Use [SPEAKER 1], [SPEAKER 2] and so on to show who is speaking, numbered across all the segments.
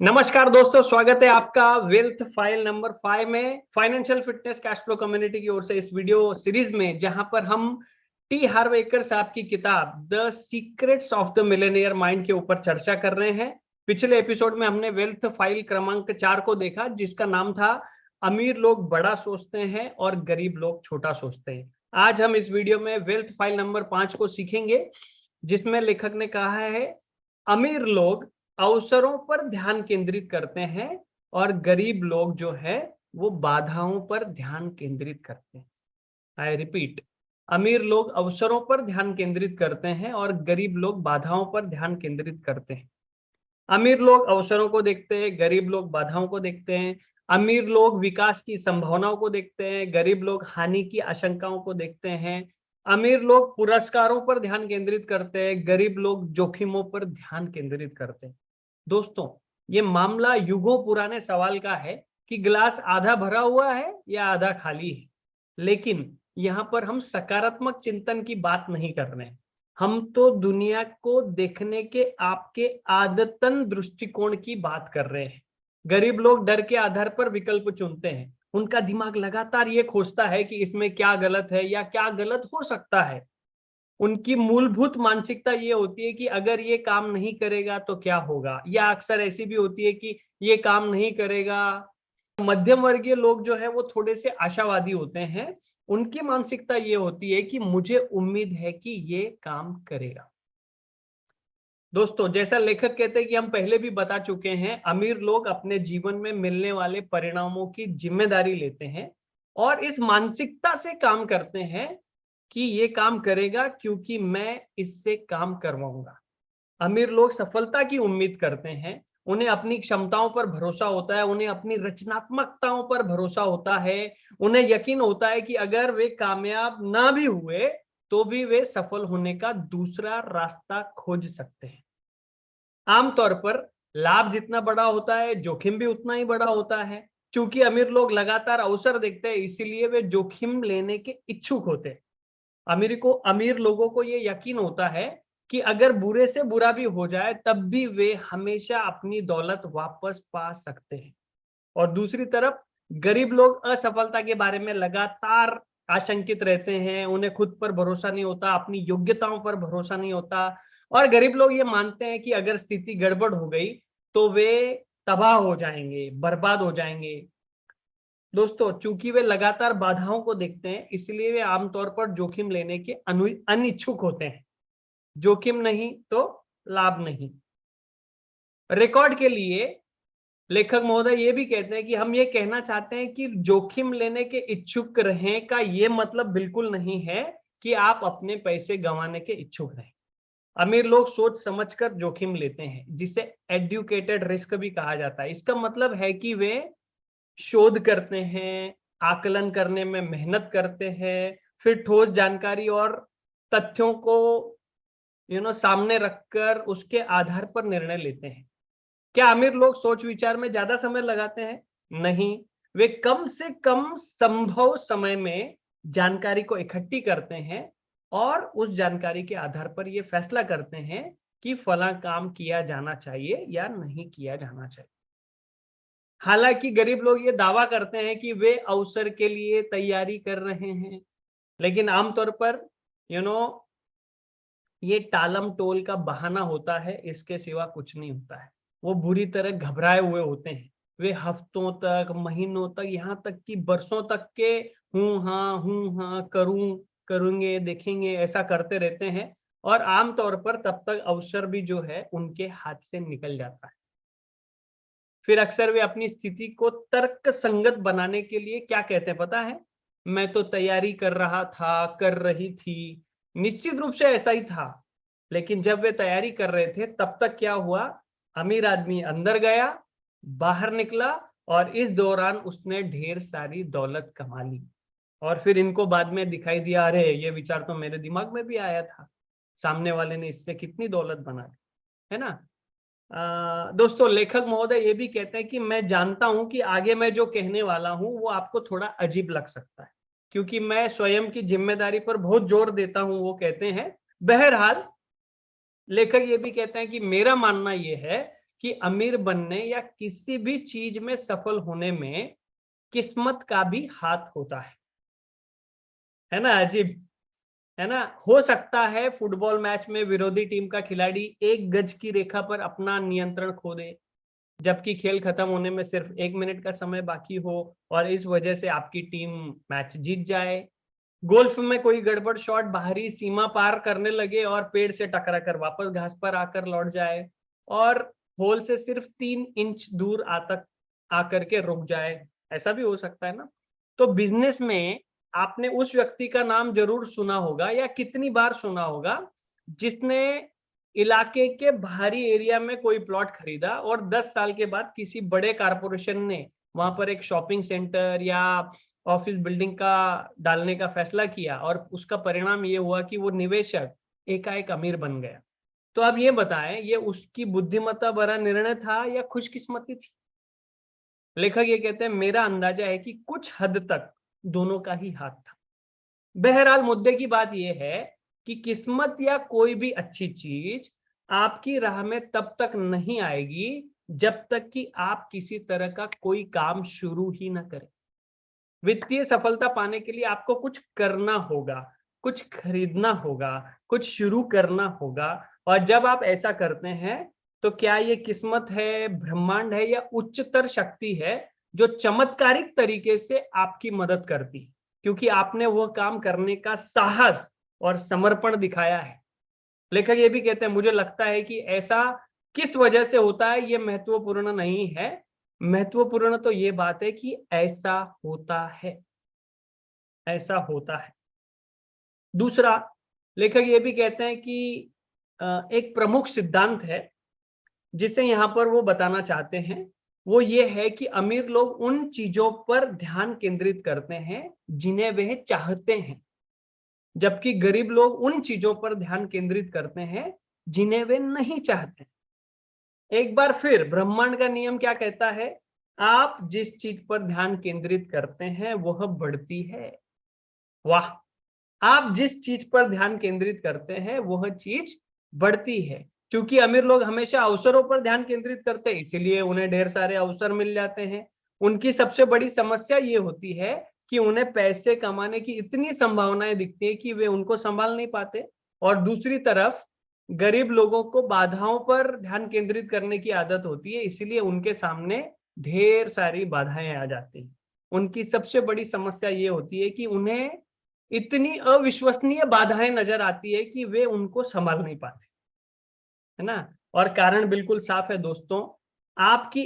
[SPEAKER 1] नमस्कार दोस्तों, स्वागत है आपका वेल्थ फाइल नंबर 5 में financial fitness cash flow community की ओर से इस वीडियो सीरीज में, जहां पर हम टी हार्व एकर साहब की किताब the secrets of the Millionaire mind के ऊपर चर्चा कर रहे हैं। पिछले एपिसोड में हमने वेल्थ फाइल क्रमांक 4 को देखा, जिसका नाम था अमीर लोग बड़ा सोचते हैं और गरीब लोग छोटा सोचते हैं। आज हम इस वीडियो में वेल्थ फाइल नंबर 5 को सीखेंगे, जिसमें लेखक ने कहा है अमीर लोग अवसरों पर ध्यान केंद्रित करते हैं और गरीब लोग जो है वो बाधाओं पर ध्यान केंद्रित करते हैं। आई रिपीट, अमीर लोग अवसरों पर ध्यान केंद्रित करते हैं और गरीब लोग बाधाओं पर ध्यान केंद्रित करते हैं। अमीर लोग अवसरों को देखते हैं, गरीब लोग बाधाओं को देखते हैं। अमीर लोग विकास की संभावनाओं को देखते हैं, गरीब लोग हानि की आशंकाओं को देखते हैं। अमीर लोग पुरस्कारों पर ध्यान केंद्रित करते हैं, गरीब लोग जोखिमों पर ध्यान केंद्रित करते हैं। दोस्तों, ये मामला युगों पुराने सवाल का है कि गिलास आधा भरा हुआ है या आधा खाली है। लेकिन यहाँ पर हम सकारात्मक चिंतन की बात नहीं कर रहे हैं। हम तो दुनिया को देखने के आपके आदतन दृष्टिकोण की बात कर रहे हैं। गरीब लोग डर के आधार पर विकल्प चुनते हैं। उनका दिमाग लगातार ये खोजता है कि इसमें क्या गलत है या क्या गलत हो सकता है। उनकी मूलभूत मानसिकता ये होती है कि अगर ये काम नहीं करेगा तो क्या होगा, या अक्सर ऐसी भी होती है कि ये काम नहीं करेगा। मध्यम वर्गीय लोग जो है वो थोड़े से आशावादी होते हैं। उनकी मानसिकता ये होती है कि मुझे उम्मीद है कि ये काम करेगा। दोस्तों, जैसा लेखक कहते हैं कि हम पहले भी बता चुके हैं, अमीर लोग अपने जीवन में मिलने वाले परिणामों की जिम्मेदारी लेते हैं और इस मानसिकता से काम करते हैं कि ये काम करेगा क्योंकि मैं इससे काम करवाऊंगा। अमीर लोग सफलता की उम्मीद करते हैं। उन्हें अपनी क्षमताओं पर भरोसा होता है, उन्हें अपनी रचनात्मकताओं पर भरोसा होता है। उन्हें यकीन होता है कि अगर वे कामयाब ना भी हुए तो भी वे सफल होने का दूसरा रास्ता खोज सकते हैं। आमतौर पर लाभ जितना बड़ा होता है, जोखिम भी उतना ही बड़ा होता है। चूंकि अमीर लोग लगातार अवसर देखते हैं, इसीलिए वे जोखिम लेने के इच्छुक होते हैं। अमीर लोगों को ये यकीन होता है कि अगर बुरे से बुरा भी हो जाए तब भी वे हमेशा अपनी दौलत वापस पा सकते हैं। और दूसरी तरफ गरीब लोग असफलता के बारे में लगातार आशंकित रहते हैं। उन्हें खुद पर भरोसा नहीं होता, अपनी योग्यताओं पर भरोसा नहीं होता। और गरीब लोग ये मानते हैं कि अगर स्थिति गड़बड़ हो गई तो वे तबाह हो जाएंगे, बर्बाद हो जाएंगे। दोस्तों, चूंकि वे लगातार बाधाओं को देखते हैं, इसलिए वे आमतौर पर जोखिम लेने के अनिच्छुक होते हैं। जोखिम नहीं तो लाभ नहीं। रिकॉर्ड के लिए लेखक महोदय ये भी कहते हैं कि हम ये कहना चाहते हैं कि जोखिम लेने के इच्छुक रहें का ये मतलब बिल्कुल नहीं है कि आप अपने पैसे गंवाने के इच्छुक रहें। अमीर लोग सोच समझकर जोखिम लेते हैं, जिसे एडुकेटेड रिस्क भी कहा जाता है। इसका मतलब है कि वे शोध करते हैं, आकलन करने में मेहनत करते हैं, फिर ठोस जानकारी और तथ्यों को सामने रखकर उसके आधार पर निर्णय लेते हैं। क्या अमीर लोग सोच विचार में ज्यादा समय लगाते हैं? नहीं। वे कम से कम संभव समय में जानकारी को इकट्ठी करते हैं और उस जानकारी के आधार पर ये फैसला करते हैं कि फला काम किया जाना चाहिए या नहीं किया जाना चाहिए। हालांकि गरीब लोग ये दावा करते हैं कि वे अवसर के लिए तैयारी कर रहे हैं, लेकिन आमतौर पर यू नो ये टालम टोल का बहाना होता है, इसके सिवा कुछ नहीं होता है। वो बुरी तरह घबराए हुए होते हैं। वे हफ्तों तक, महीनों तक, यहाँ तक कि बरसों तक के हूँ हाँ करूंगे, देखेंगे, ऐसा करते रहते हैं। और आमतौर पर तब तक अवसर भी जो है उनके हाथ से निकल जाता है। फिर अक्सर वे अपनी स्थिति को तर्क संगत बनाने के लिए क्या कहते हैं पता है? मैं तो तैयारी कर रहा था, कर रही थी। निश्चित रूप से ऐसा ही था। लेकिन जब वे तैयारी कर रहे थे तब तक क्या हुआ? अमीर आदमी अंदर गया, बाहर निकला और इस दौरान उसने ढेर सारी दौलत कमा ली। और फिर इनको बाद में दिखाई दिया, अरे ये विचार तो मेरे दिमाग में भी आया था, सामने वाले ने इससे कितनी दौलत बना ली, है ना? दोस्तों, लेखक महोदय ये भी कहते हैं कि मैं जानता हूं कि आगे मैं जो कहने वाला हूं वो आपको थोड़ा अजीब लग सकता है, क्योंकि मैं स्वयं की जिम्मेदारी पर बहुत जोर देता हूं, वो कहते हैं। बहरहाल लेखक ये भी कहते हैं कि मेरा मानना ये है कि अमीर बनने या किसी भी चीज में सफल होने में किस्मत का भी हाथ होता है ना? अजीब है ना? हो सकता है फुटबॉल मैच में विरोधी टीम का खिलाड़ी 1 गज की रेखा पर अपना नियंत्रण खो दे, जबकि खेल खत्म होने में सिर्फ 1 मिनट का समय बाकी हो और इस वजह से आपकी टीम मैच जीत जाए। गोल्फ में कोई गड़बड़ शॉट बाहरी सीमा पार करने लगे और पेड़ से टकरा कर वापस घास पर आकर लौट जाए और होल से सिर्फ 3 इंच दूर आकर के रुक जाए, ऐसा भी हो सकता है ना? तो बिजनेस में आपने उस व्यक्ति का नाम जरूर सुना होगा या कितनी बार सुना होगा जिसने इलाके के बाहरी एरिया में कोई प्लॉट खरीदा और 10 साल के बाद किसी बड़े कारपोरेशन ने वहां पर एक शॉपिंग सेंटर या ऑफिस बिल्डिंग का डालने का फैसला किया और उसका परिणाम ये हुआ कि वो निवेशक एकाएक अमीर बन गया। तो अब ये बताएं, ये उसकी बुद्धिमत्ता भरा निर्णय था या खुशकिस्मती थी? लेखक ये कहते हैं, मेरा अंदाजा है कि कुछ हद तक दोनों का ही हाथ था। बहरहाल मुद्दे की बात यह है कि किस्मत या कोई भी अच्छी चीज आपकी राह में तब तक नहीं आएगी जब तक कि आप किसी तरह का कोई काम शुरू ही ना करें। वित्तीय सफलता पाने के लिए आपको कुछ करना होगा, कुछ खरीदना होगा, कुछ शुरू करना होगा और जब आप ऐसा करते हैं तो क्या ये किस्मत है, ब्रह्मांड है या उच्चतर शक्ति है जो चमत्कारिक तरीके से आपकी मदद करती है, क्योंकि आपने वो काम करने का साहस और समर्पण दिखाया है। लेखक ये भी कहते हैं, मुझे लगता है कि ऐसा किस वजह से होता है ये महत्वपूर्ण नहीं है, महत्वपूर्ण तो ये बात है कि ऐसा होता है, ऐसा होता है। दूसरा, लेखक ये भी कहते हैं कि एक प्रमुख सिद्धांत है जिसे यहाँ पर वो बताना चाहते हैं, वो ये है कि अमीर लोग उन चीजों पर ध्यान केंद्रित करते हैं जिन्हें वे चाहते हैं, जबकि गरीब लोग उन चीजों पर ध्यान केंद्रित करते हैं जिन्हें वे नहीं चाहते। एक बार फिर ब्रह्मांड का नियम क्या कहता है? आप जिस चीज पर ध्यान केंद्रित करते हैं वह बढ़ती है। वाह! आप जिस चीज पर ध्यान केंद्रित करते हैं वह चीज बढ़ती है। क्योंकि अमीर लोग हमेशा अवसरों पर ध्यान केंद्रित करते हैं, इसीलिए उन्हें ढेर सारे अवसर मिल जाते हैं। उनकी सबसे बड़ी समस्या ये होती है कि उन्हें पैसे कमाने की इतनी संभावनाएं दिखती है कि वे उनको संभाल नहीं पाते। और दूसरी तरफ गरीब लोगों को बाधाओं पर ध्यान केंद्रित करने की आदत होती है, इसीलिए उनके सामने ढेर सारी बाधाएं आ जाती हैं। उनकी सबसे बड़ी समस्या ये होती है कि उन्हें इतनी अविश्वसनीय बाधाएं नजर आती है कि वे उनको संभाल नहीं पाते, है ना? और कारण बिल्कुल साफ है दोस्तों, आपकी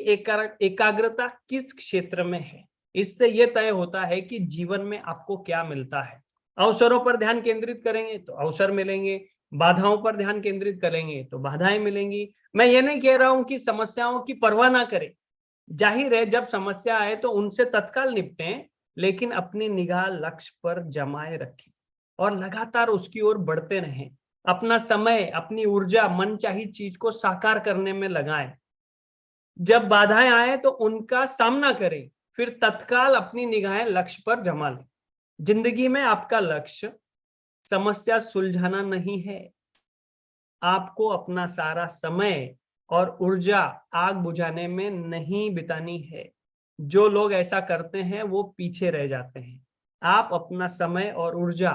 [SPEAKER 1] एकाग्रता किस क्षेत्र में है, इससे यह तय होता है कि जीवन में आपको क्या मिलता है। अवसरों पर ध्यान केंद्रित करेंगे तो अवसर मिलेंगे, बाधाओं पर ध्यान केंद्रित करेंगे तो बाधाएं मिलेंगी। मैं ये नहीं कह रहा हूं कि समस्याओं की परवाह ना करें, जाहिर है जब समस्या आए तो उनसे तत्काल निपटें, लेकिन अपनी निगाह लक्ष्य पर जमाए रखें और लगातार उसकी ओर बढ़ते रहें। अपना समय, अपनी ऊर्जा मनचाही चीज को साकार करने में लगाएं। जब बाधाएं आए तो उनका सामना करें, फिर तत्काल अपनी निगाहें लक्ष्य पर जमा लें। जिंदगी में आपका लक्ष्य समस्या सुलझाना नहीं है, आपको अपना सारा समय और ऊर्जा आग बुझाने में नहीं बितानी है। जो लोग ऐसा करते हैं वो पीछे रह जाते हैं। आप अपना समय और ऊर्जा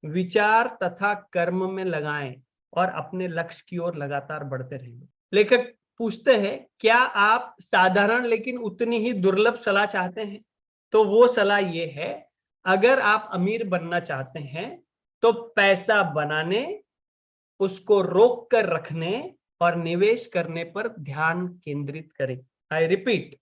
[SPEAKER 1] विचार तथा कर्म में लगाएं और अपने लक्ष्य की ओर लगातार बढ़ते रहें। लेखक पूछते हैं, क्या आप साधारण लेकिन उतनी ही दुर्लभ सलाह चाहते हैं? तो वो सलाह ये है, अगर आप अमीर बनना चाहते हैं तो पैसा बनाने, उसको रोक कर रखने और निवेश करने पर ध्यान केंद्रित करें। आई रिपीट,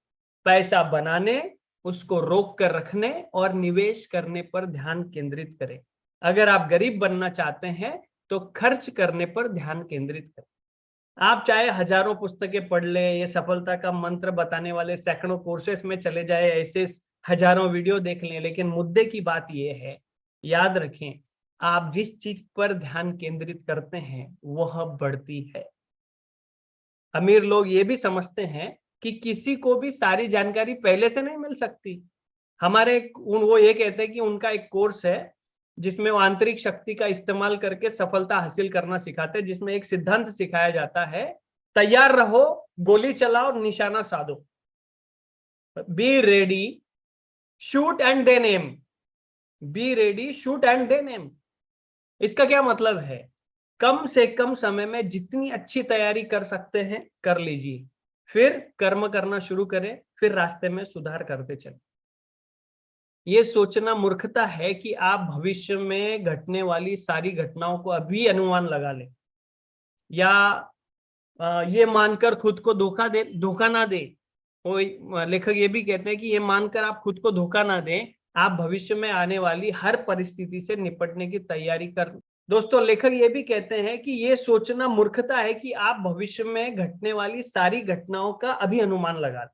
[SPEAKER 1] पैसा बनाने, उसको रोक कर रखने और निवेश करने पर ध्यान केंद्रित करें। अगर आप गरीब बनना चाहते हैं तो खर्च करने पर ध्यान केंद्रित करें। आप चाहे हजारों पुस्तकें पढ़ लें, ये सफलता का मंत्र बताने वाले सैकड़ों कोर्सेस में चले जाए, ऐसे हजारों वीडियो देख लें, लेकिन मुद्दे की बात यह है, याद रखें, आप जिस चीज पर ध्यान केंद्रित करते हैं वह बढ़ती है। अमीर लोग ये भी समझते हैं कि किसी को भी सारी जानकारी पहले से नहीं मिल सकती। वो ये कहते हैं कि उनका एक कोर्स है जिसमें वो आंतरिक शक्ति का इस्तेमाल करके सफलता हासिल करना सिखाते हैं, जिसमें एक सिद्धांत सिखाया जाता है तैयार रहो, गोली चलाओ, निशाना साधो। Be ready, shoot and then aim. Be ready, shoot and then aim. इसका क्या मतलब है? कम से कम समय में जितनी अच्छी तैयारी कर सकते हैं कर लीजिए, फिर कर्म करना शुरू करें, फिर रास्ते में सुधार करते चलें। ये सोचना मूर्खता है कि आप भविष्य में घटने वाली सारी घटनाओं को अभी अनुमान लगा लें, या ये मानकर खुद को धोखा ना दे। कोई लेखक ये भी कहते हैं कि ये मानकर आप खुद को धोखा ना दें, आप भविष्य में आने वाली हर परिस्थिति से निपटने की तैयारी कर। दोस्तों, लेखक ये भी कहते हैं कि ये सोचना मूर्खता है कि आप भविष्य में घटने वाली सारी घटनाओं का अभी अनुमान लगा लें।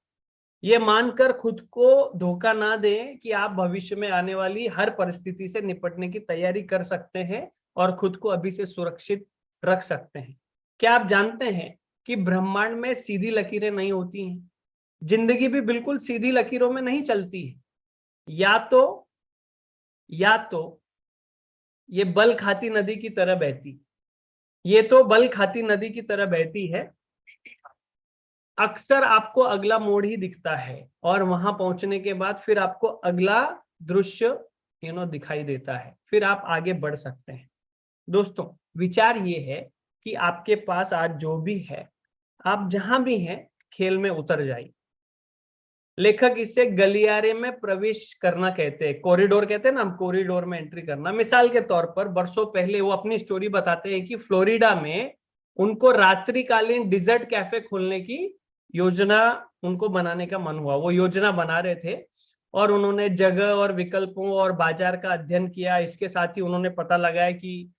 [SPEAKER 1] ये मानकर खुद को धोखा ना दें कि आप भविष्य में आने वाली हर परिस्थिति से निपटने की तैयारी कर सकते हैं और खुद को अभी से सुरक्षित रख सकते हैं। क्या आप जानते हैं कि ब्रह्मांड में सीधी लकीरें नहीं होती हैं? जिंदगी भी बिल्कुल सीधी लकीरों में नहीं चलती है। या तो ये बल खाती नदी की तरह बहती, ये तो बल खाती नदी की तरह बहती है। अक्सर आपको अगला मोड़ ही दिखता है और वहां पहुंचने के बाद फिर आपको अगला दृश्य दिखाई देता है, फिर आप आगे बढ़ सकते हैं। दोस्तों, विचार ये है कि आपके पास आज जो भी है, आप जहां भी हैं, खेल में उतर जाइए। लेखक इसे गलियारे में प्रवेश करना कहते हैं, कॉरिडोर कहते हैं ना, हम कॉरिडोर में एंट्री करना। मिसाल के तौर पर वर्षों पहले वो अपनी स्टोरी बताते हैं कि फ्लोरिडा में उनको रात्रिकालीन डिजर्ट कैफे खोलने की योजना उनको बनाने का मन हुआ। वो योजना बना रहे थे और उन्होंने जगह और विकल्पों और बाजार का अध्ययन किया। इसके साथ ही उन्होंने पता लगाया कि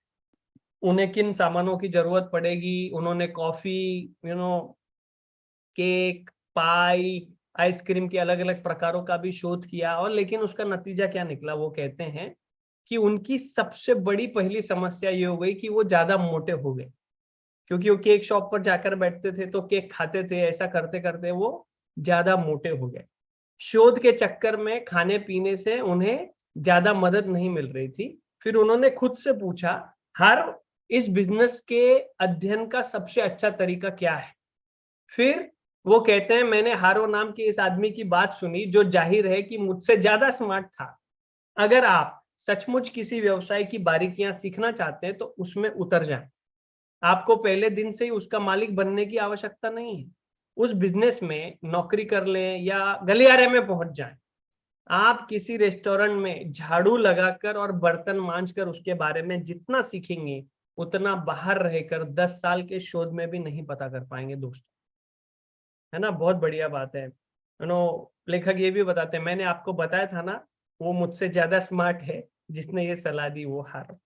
[SPEAKER 1] उन्हें किन सामानों की जरूरत पड़ेगी। उन्होंने कॉफी, केक, पाई, आइसक्रीम के अलग अलग प्रकारों का भी शोध किया। और लेकिन उसका नतीजा क्या निकला? वो कहते हैं कि उनकी सबसे बड़ी पहली समस्या ये हो गई कि वो ज्यादा मोटे हो गए, क्योंकि वो केक शॉप पर जाकर बैठते थे तो केक खाते थे, ऐसा करते करते वो ज्यादा मोटे हो गए। शोध के चक्कर में खाने पीने से उन्हें ज्यादा मदद नहीं मिल रही थी। फिर उन्होंने खुद से पूछा, हर इस बिजनेस के अध्ययन का सबसे अच्छा तरीका क्या है? फिर वो कहते हैं, मैंने हारो नाम के इस आदमी की बात सुनी जो जाहिर है कि मुझसे ज्यादा स्मार्ट था। अगर आप सचमुच किसी व्यवसाय की बारीकियां सीखना चाहते हैं तो उसमें उतर जाएं। आपको पहले दिन से ही उसका मालिक बनने की आवश्यकता नहीं है। उस बिजनेस में नौकरी कर लें या गलियारे में पहुंच जाएं। आप किसी रेस्टोरेंट में झाड़ू लगाकर और बर्तन मांजकर उसके बारे में जितना सीखेंगे, उतना बाहर रहकर 10 साल के शोध में भी नहीं पता कर पाएंगे दोस्तों। है ना? बहुत बढ़िया बात है। लेखक ये भी बताते हैं, मैंने आपको बताया था ना, वो मुझसे ज्यादा स्मार्ट है, जिसने ये सलाह दी वो हारा।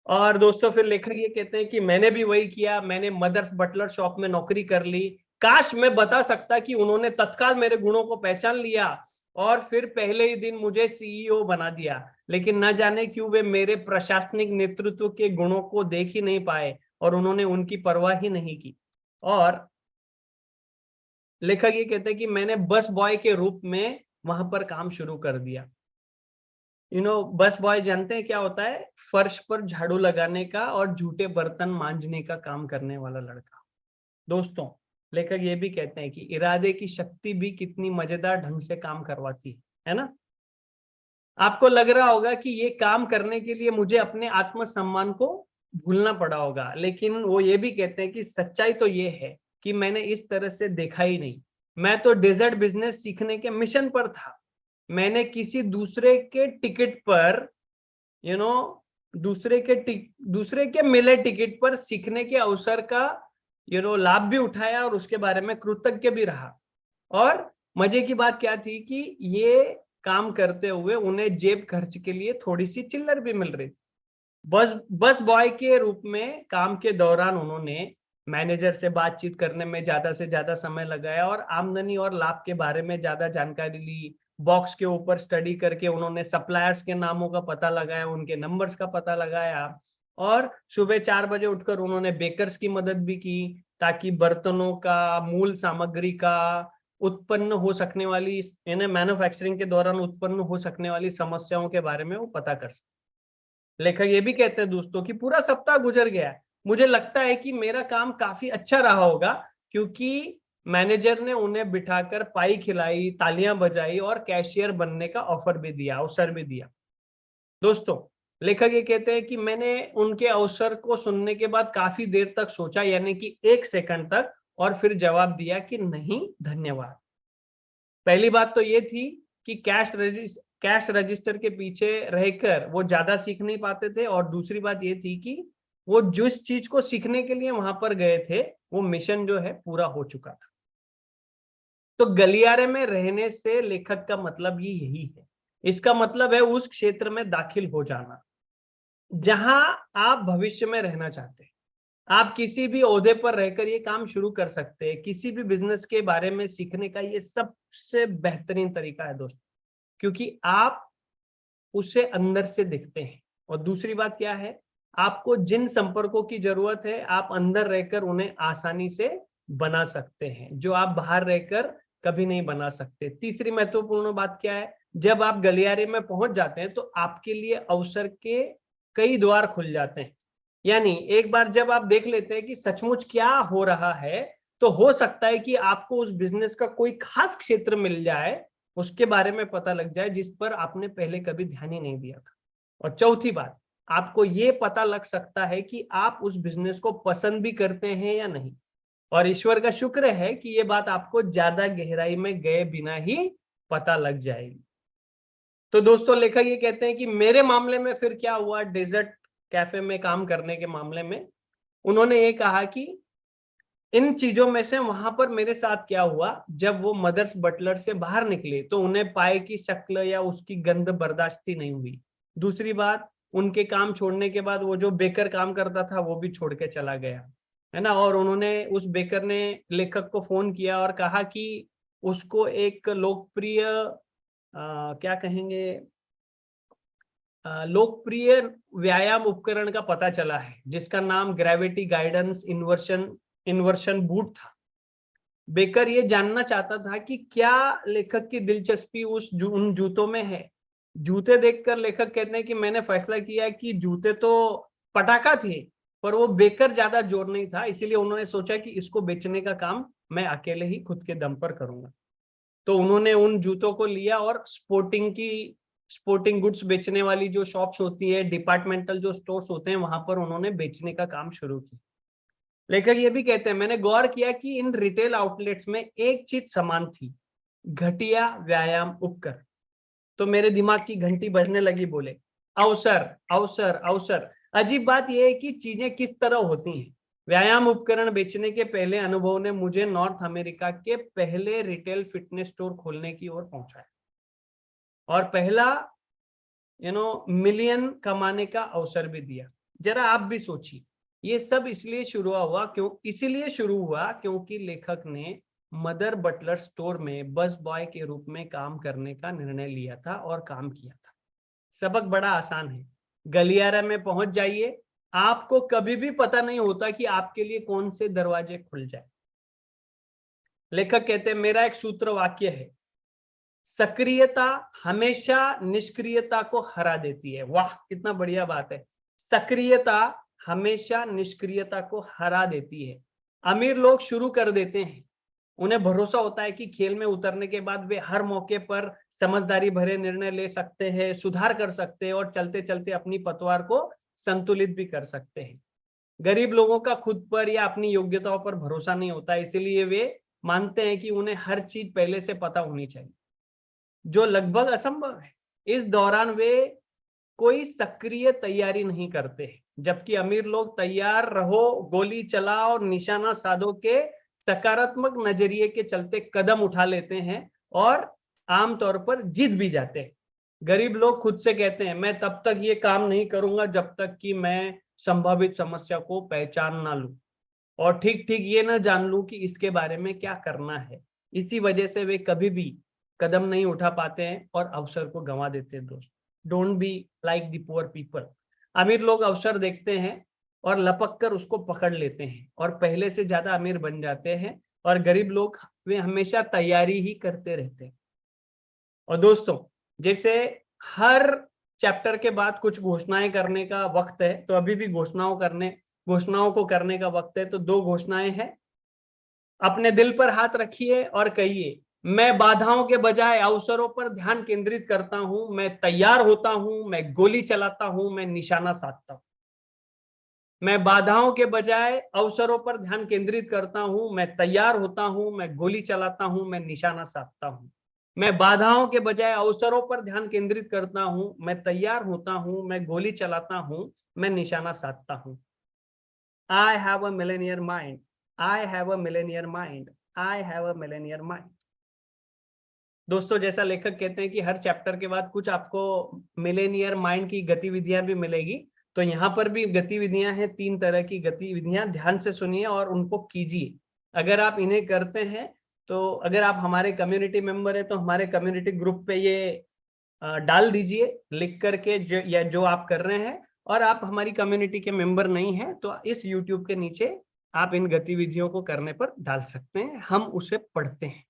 [SPEAKER 1] और दोस्तों, फिर लेखक ये कहते हैं कि मैंने भी वही किया। मैंने मदर्स बटलर शॉप में नौकरी कर ली। काश मैं बता सकता कि उन्होंने तत्काल मेरे गुणों को पहचान लिया और फिर पहले ही दिन मुझे सीईओ बना दिया। लेकिन न जाने क्यों वे मेरे प्रशासनिक नेतृत्व के गुणों को देख ही नहीं पाए और उन्होंने उनकी परवाह ही नहीं की। और लेखक ये कहते हैं कि मैंने बस बॉय के रूप में वहां पर काम शुरू कर दिया। बस बॉय जानते हैं क्या होता है? फर्श पर झाड़ू लगाने का और झूठे बर्तन मांजने का काम करने वाला लड़का। दोस्तों, लेखक ये भी कहते हैं कि इरादे की शक्ति भी कितनी मजेदार ढंग से काम करवाती है ना? आपको लग रहा होगा कि ये काम करने के लिए मुझे अपने आत्मसम्मान को भूलना पड़ा होगा, लेकिन वो ये भी कहते हैं कि सच्चाई तो ये है कि मैंने इस तरह से देखा ही नहीं। मैं तो डेजर्ट बिजनेस सीखने के मिशन पर था। मैंने किसी दूसरे के टिकट पर दूसरे के मिले टिकट पर सीखने के अवसर का लाभ भी उठाया और उसके बारे में कृतज्ञ भी रहा। और मजे की बात क्या थी कि ये काम करते हुए उन्हें जेब खर्च के लिए थोड़ी सी चिल्लर भी मिल रही थी। बस बॉय के रूप में काम के दौरान उन्होंने मैनेजर से बातचीत करने में ज्यादा से ज्यादा समय लगाया और आमदनी और लाभ के बारे में ज्यादा जानकारी ली। बॉक्स के ऊपर स्टडी करके उन्होंने सप्लायर्स के नामों का पता लगाया, उनके नंबर्स का पता लगाया। और सुबह 4 बजे उठकर उन्होंने बेकर्स की मदद भी की ताकि बर्तनों का, मूल सामग्री का उत्पन्न हो सकने वाली, यानी मैन्युफैक्चरिंग के दौरान उत्पन्न हो सकने वाली समस्याओं के बारे में वो पता कर सके। लेखक ये भी कहते हैं दोस्तों कि पूरा सप्ताह गुजर गया, मुझे लगता है कि मेरा काम काफी अच्छा रहा होगा, क्योंकि मैनेजर ने उन्हें बिठाकर पाई खिलाई, तालियां बजाई और कैशियर बनने का ऑफर भी दिया, अवसर भी दिया। दोस्तों, लेखक ये कहते हैं कि मैंने उनके अवसर को सुनने के बाद काफी देर तक सोचा, यानी कि 1 सेकंड तक, और फिर जवाब दिया कि नहीं धन्यवाद। पहली बात तो ये थी कि कैश रजिस्टर के पीछे रहकर वो ज्यादा सीख नहीं पाते थे, और दूसरी बात ये थी कि वो जिस चीज को सीखने के लिए वहां पर गए थे, वो मिशन जो है पूरा हो चुका था। तो गलियारे में रहने से लेखक का मतलब ही यही है। इसका मतलब है उस क्षेत्र में दाखिल हो जाना जहां आप भविष्य में रहना चाहते हैं। आप किसी भी ओहदे पर रहकर ये काम शुरू कर सकते हैं। किसी भी बिजनेस के बारे में सीखने का ये सबसे बेहतरीन तरीका है दोस्तों, क्योंकि आप उसे अंदर से देखते हैं। और दूसरी बात क्या है, आपको जिन संपर्कों की जरूरत है, आप अंदर रहकर उन्हें आसानी से बना सकते हैं, जो आप बाहर रहकर कभी नहीं बना सकते। तीसरी महत्वपूर्ण बात क्या है, जब आप गलियारे में पहुंच जाते हैं तो आपके लिए अवसर के कई द्वार खुल जाते हैं। यानी एक बार जब आप देख लेते हैं कि सचमुच क्या हो रहा है, तो हो सकता है कि आपको उस बिजनेस का कोई खास क्षेत्र मिल जाए, उसके बारे में पता लग जाए जिस पर आपने पहले कभी ध्यान ही नहीं दिया था। और चौथी बात, आपको ये पता लग सकता है कि आप उस बिजनेस को पसंद भी करते हैं या नहीं। और ईश्वर का शुक्र है कि ये बात आपको ज्यादा गहराई में गए बिना ही पता लग जाएगी। तो दोस्तों, लेखक ये कहते हैं कि मेरे मामले में फिर क्या हुआ, डेजर्ट कैफे में काम करने के मामले में उन्होंने ये कहा कि इन चीजों में से वहां पर मेरे साथ क्या हुआ, जब वो मदर्स बटलर से बाहर निकले तो उन्हें पाए की शक्ल या उसकी गंध बर्दाश्त ही नहीं हुई। दूसरी बात, उनके काम छोड़ने के बाद वो जो बेकर काम करता था वो भी छोड़ के चला गया, है ना। और उन्होंने, उस बेकर ने लेखक को फोन किया और कहा कि उसको एक लोकप्रिय क्या कहेंगे, लोकप्रिय व्यायाम उपकरण का पता चला है, जिसका नाम gravity guidance inversion inversion boot था। बेकर ये जानना चाहता था कि क्या लेखक की दिलचस्पी उन जूतों में है। जूते देखकर लेखक कहते हैं कि मैंने फैसला किया कि जूते तो पटाखा थे, पर वो बेकर ज्यादा जोर नहीं था, इसीलिए उन्होंने सोचा कि इसको बेचने का काम मैं अकेले ही खुद के दम पर करूंगा। तो उन्होंने उन जूतों को लिया और स्पोर्टिंग गुड्स बेचने वाली जो शॉप्स होती है, डिपार्टमेंटल जो स्टोर्स होते हैं, वहां पर उन्होंने बेचने का काम शुरू किया। लेखक ये भी कहते हैं, मैंने गौर किया कि इन रिटेल आउटलेट्स में एक चीज समान थी, घटिया व्यायाम उपकरण। तो मेरे दिमाग की घंटी बजने लगी, बोले अवसर अवसर अवसर। अजीब बात यह है कि चीजें किस तरह होती हैं। व्यायाम उपकरण बेचने के पहले अनुभव ने मुझे नॉर्थ अमेरिका के पहले रिटेल फिटनेस स्टोर खोलने की ओर पहुंचाया, और पहला मिलियन कमाने का अवसर भी दिया। जरा आप भी सोचिए, ये सब इसलिए शुरू हुआ क्योंकि लेखक ने मदर बटलर स्टोर में बस बॉय के रूप में काम करने का निर्णय लिया था और काम किया था। सबक बड़ा आसान है, गलियारा में पहुंच जाइए। आपको कभी भी पता नहीं होता कि आपके लिए कौन से दरवाजे खुल जाए। लेखक कहते हैं, मेरा एक सूत्र वाक्य है, सक्रियता हमेशा निष्क्रियता को हरा देती है। वाह, कितना बढ़िया बात है। सक्रियता हमेशा निष्क्रियता को हरा देती है। अमीर लोग शुरू कर देते हैं, उन्हें भरोसा होता है कि खेल में उतरने के बाद वे हर मौके पर समझदारी भरे निर्णय ले सकते हैं, सुधार कर सकते हैं और चलते चलते अपनी पतवार को संतुलित भी कर सकते हैं। गरीब लोगों का खुद पर या अपनी योग्यताओं पर भरोसा नहीं होता, इसीलिए वे मानते हैं कि उन्हें हर चीज पहले से पता होनी चाहिए, जो लगभग असंभव है। इस दौरान वे कोई सक्रिय तैयारी नहीं करते, जबकि अमीर लोग तैयार रहो, गोली चलाओ और निशाना साधो के सकारात्मक नजरिए के चलते कदम उठा लेते हैं और आमतौर पर जीत भी जाते हैं। गरीब लोग खुद से कहते हैं, मैं तब तक ये काम नहीं करूंगा जब तक कि मैं संभावित समस्या को पहचान ना लूं और ठीक ठीक ये ना जान लूं कि इसके बारे में क्या करना है। इसी वजह से वे कभी भी कदम नहीं उठा पाते हैं और अवसर को गंवा देते हैं। दोस्त, don't be like the poor people. अमीर लोग अवसर देखते हैं और लपक कर उसको पकड़ लेते हैं और पहले से ज्यादा अमीर बन जाते हैं, और गरीब लोग वे हमेशा तैयारी ही करते रहते हैं। और दोस्तों, जैसे हर चैप्टर के बाद कुछ घोषणाएं करने का वक्त है, तो अभी भी घोषणाओं करने घोषणाओं को करने का वक्त है। तो 2 घोषणाएं हैं। अपने दिल पर हाथ रखिए और कहिए, मैं बाधाओं के बजाय अवसरों पर ध्यान केंद्रित करता हूं, मैं तैयार होता हूं, मैं गोली चलाता हूं, मैं निशाना साधता हूं। मैं बाधाओं के बजाय अवसरों पर ध्यान केंद्रित करता हूं, मैं तैयार होता हूं, मैं गोली चलाता हूं, मैं निशाना साधता हूं। मैं बाधाओं के बजाय अवसरों पर ध्यान केंद्रित करता हूं, मैं तैयार होता हूं, मैं गोली चलाता हूं, मैं निशाना साधता हूं। I have a millionaire mind. I have a millionaire mind. I have a millionaire mind. दोस्तों, जैसा लेखक कहते हैं कि हर चैप्टर के बाद कुछ आपको मिलेनियर माइंड की गतिविधियां भी मिलेगी, तो यहाँ पर भी गतिविधियां हैं, 3 तरह की गतिविधियां। ध्यान से सुनिए और उनको कीजिए। अगर आप इन्हें करते हैं तो अगर आप हमारे कम्युनिटी मेंबर है तो हमारे कम्युनिटी ग्रुप पे ये डाल दीजिए लिख करके जो आप कर रहे हैं। और आप हमारी कम्युनिटी के मेंबर नहीं हैं तो इस यूट्यूब के नीचे आप इन गतिविधियों को करने पर डाल सकते हैं, हम उसे पढ़ते हैं।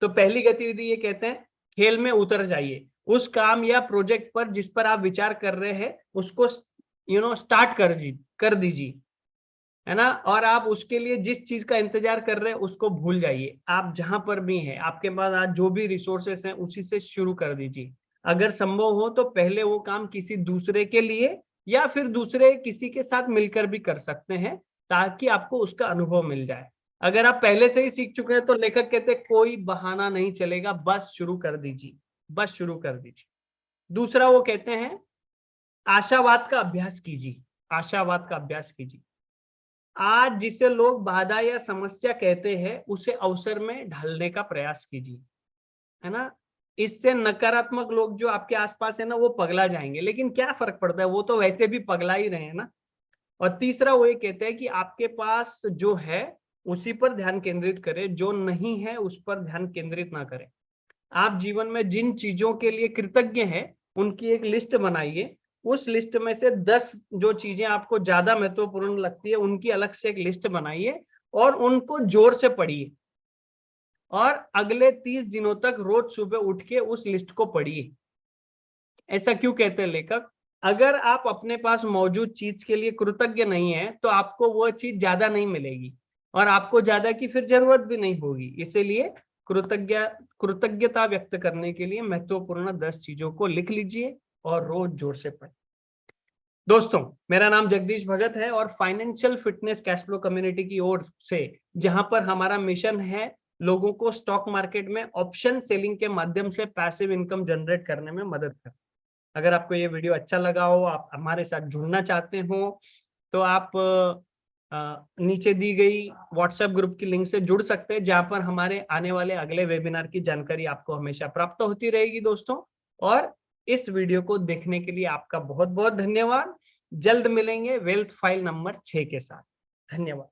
[SPEAKER 1] तो पहली गतिविधि ये कहते हैं, खेल में उतर जाइए। उस काम या प्रोजेक्ट पर जिस पर आप विचार कर रहे हैं उसको स्टार्ट कर दीजिए, है ना। और आप उसके लिए जिस चीज का इंतजार कर रहे हैं उसको भूल जाइए। आप जहां पर भी हैं, आपके पास आज जो भी रिसोर्सेस हैं उसी से शुरू कर दीजिए। अगर संभव हो तो पहले वो काम किसी दूसरे के लिए या फिर दूसरे किसी के साथ मिलकर भी कर सकते हैं, ताकि आपको उसका अनुभव मिल जाए। अगर आप पहले से ही सीख चुके हैं तो लेखक कहते हैं कोई बहाना नहीं चलेगा, बस शुरू कर दीजिए, बस शुरू कर दीजिए। दूसरा वो कहते हैं, आशावाद का अभ्यास कीजिए। आशावाद का अभ्यास कीजिए। आज जिसे लोग बाधा या समस्या कहते हैं उसे अवसर में ढालने का प्रयास कीजिए, है ना। इससे नकारात्मक लोग जो आपके आसपास है ना वो पगला जाएंगे, लेकिन क्या फर्क पड़ता है, वो तो वैसे भी पगला ही रहे हैं ना। और तीसरा वो ये कहते हैं कि आपके पास जो है उसी पर ध्यान केंद्रित करें, जो नहीं है उस पर ध्यान केंद्रित ना करें। आप जीवन में जिन चीजों के लिए कृतज्ञ हैं उनकी एक लिस्ट बनाइए। उस लिस्ट में से 10 जो चीजें आपको ज्यादा महत्वपूर्ण लगती है उनकी अलग से एक लिस्ट बनाइए और उनको जोर से पढ़िए। और अगले 30 दिनों तक रोज सुबह उठ के उस लिस्ट को पढ़िए। ऐसा क्यों कहते हैं लेखक? अगर आप अपने पास मौजूद चीज के लिए कृतज्ञ नहीं है तो आपको वो चीज ज्यादा नहीं मिलेगी और आपको ज्यादा की फिर जरूरत भी नहीं होगी। इसीलिए कृतज्ञता व्यक्त करने के लिए महत्वपूर्ण 10 चीजों को लिख लीजिए और रोज जोर से पढ़ें। दोस्तों, मेरा नाम जगदीश भगत है और financial fitness cash flow community की ओर से, जहां पर हमारा मिशन है लोगों को स्टॉक मार्केट में ऑप्शन सेलिंग के माध्यम से पैसिव इनकम जनरेट करने में मदद कर। अगर आपको ये वीडियो अच्छा लगा हो, आप हमारे साथ जुड़ना चाहते हो, तो आप नीचे दी गई व्हाट्सएप ग्रुप की लिंक से जुड़ सकते हैं, जहां पर हमारे आने वाले अगले वेबिनार की जानकारी आपको हमेशा प्राप्त होती रहेगी दोस्तों। और इस वीडियो को देखने के लिए आपका बहुत बहुत धन्यवाद। जल्द मिलेंगे वेल्थ फाइल नंबर 6 के साथ। धन्यवाद।